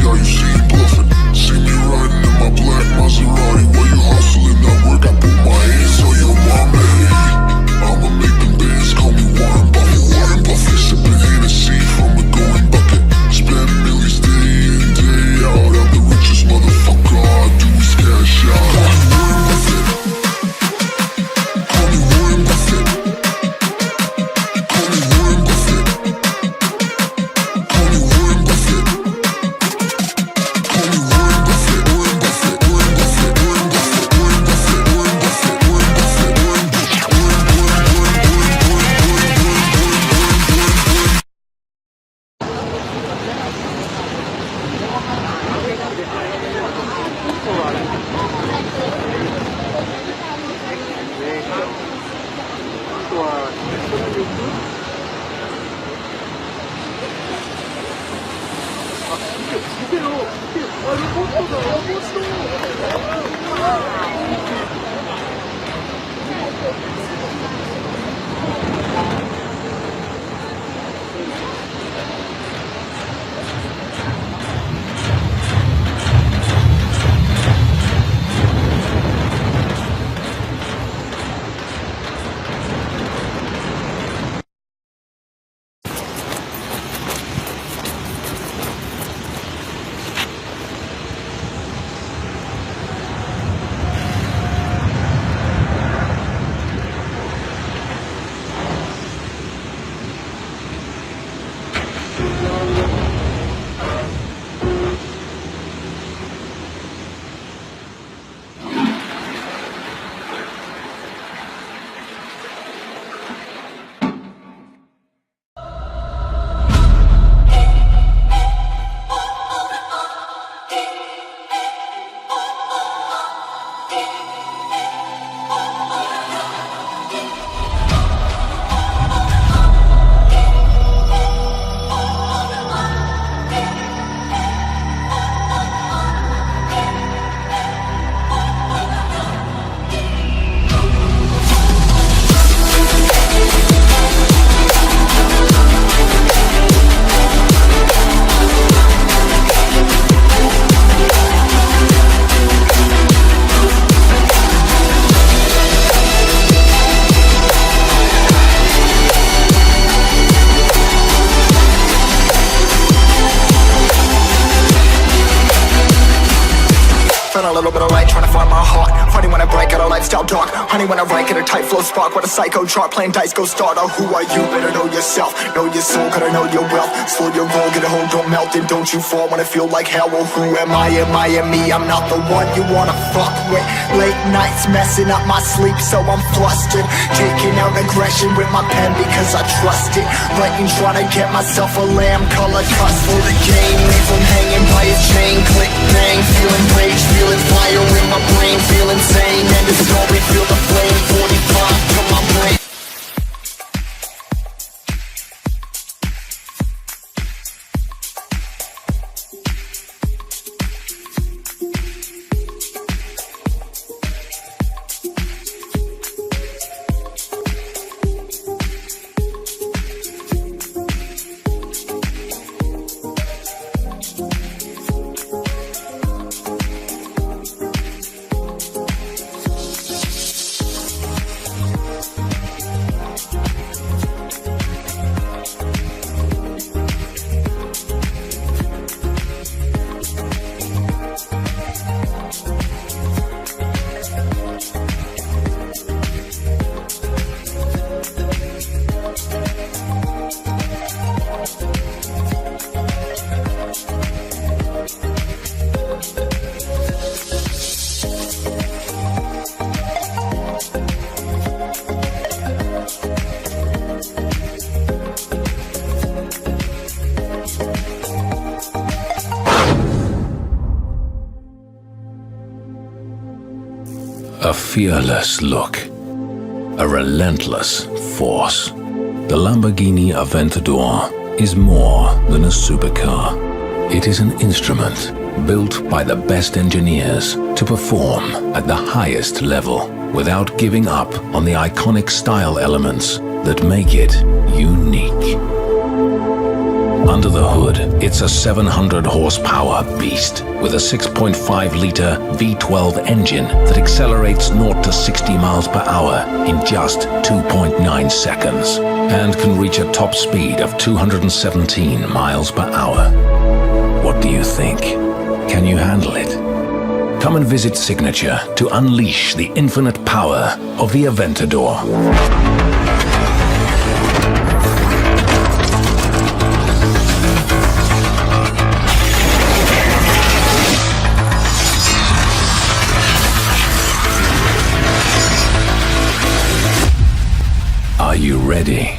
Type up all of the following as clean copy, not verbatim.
got you seen bluffing. See me riding in my black Maserati while you hustling at work. I put my hands on your mama. I'ma make them bands call me Warren Buffett. Warren Buffett sipping Hennessy from a golden bucket. Spend millions day in day out. I'm the richest motherfucker. All I do is cash out. Call me Warren Buffett. Call me Warren Buffett. Call me Warren Buffett. Call me Warren Buffett. Warren Buffett. Warren Buffett. Warren Buffett. Warren Buffett. Warren Buffett. Warren Buffett. Warren Buffett. A little bit of light, trying to find my heart. Honey, when I break out a lifestyle dark. Honey, when I rank at a tight flow spark. With a psycho chart, playing dice, go start. Oh, who are you? Better know yourself. Know your soul, gotta know your wealth. Slow your roll, get a hold, don't melt. And don't you fall when I feel like hell. Well, who am I? Am I and me? I'm not the one you wanna fuck with. Late nights messing up my sleep, so I'm flustered. Taking out aggression with my pen because I trust it. Writing, trying to get myself a lamb color cuss for the game. Leave him hanging by his chain. Click, bang, feeling rage, feeling fire in my brain, feel insane. And the story, feel the flame. 45 to my brain. A fearless look, a relentless force. The Lamborghini Aventador is more than a supercar. It is an instrument built by the best engineers to perform at the highest level without giving up on the iconic style elements that make it unique. Under the hood, it's a 700 horsepower beast with a 6.5-liter V12 engine that accelerates 0 to 60 miles per hour in just 2.9 seconds and can reach a top speed of 217 miles per hour. What do you think? Can you handle it? Come and visit Signature to unleash the infinite power of the Aventador. Are you ready?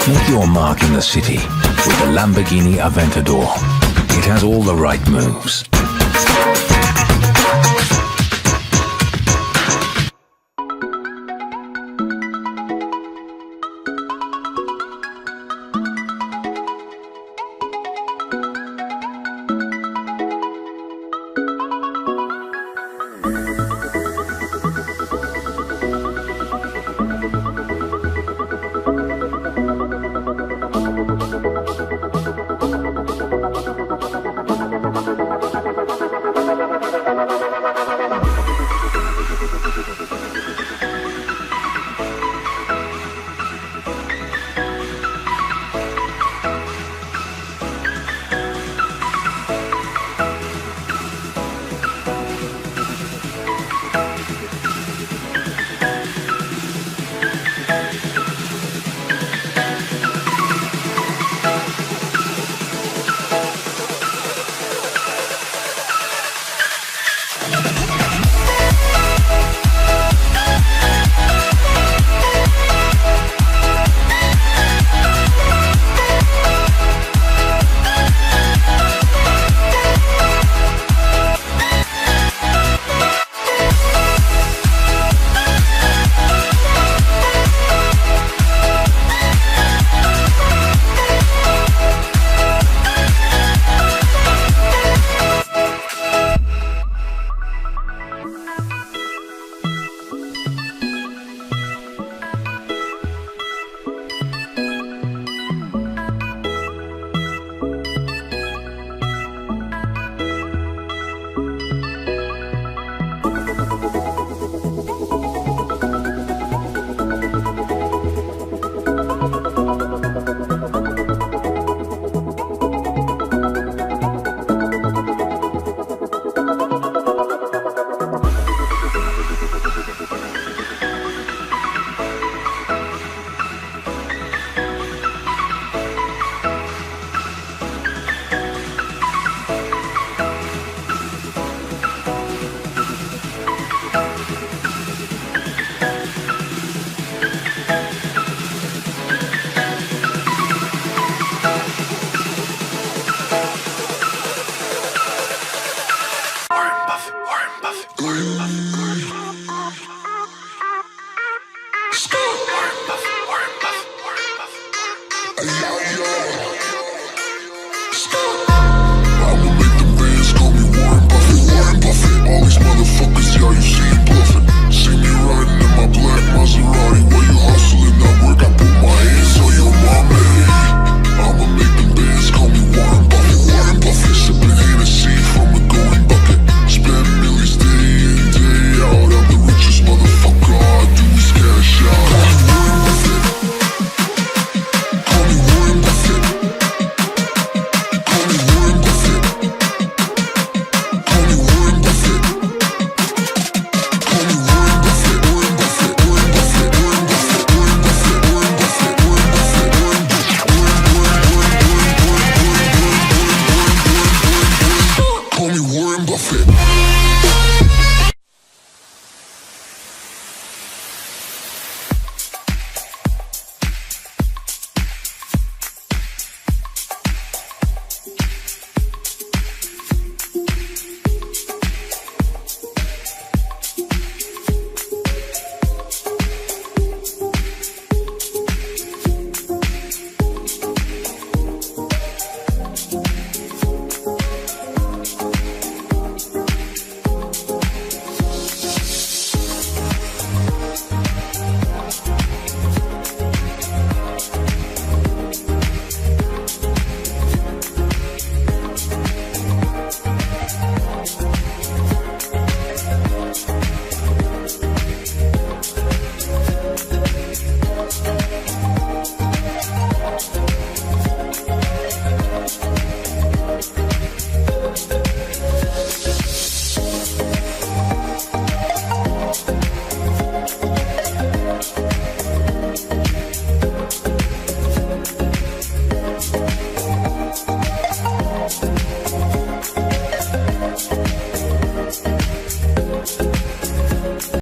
Make your mark in the city with the Lamborghini Aventador. It has all the right moves. I'ma make them bands call me Warren Buffett. All these motherfuckers, y'all, you see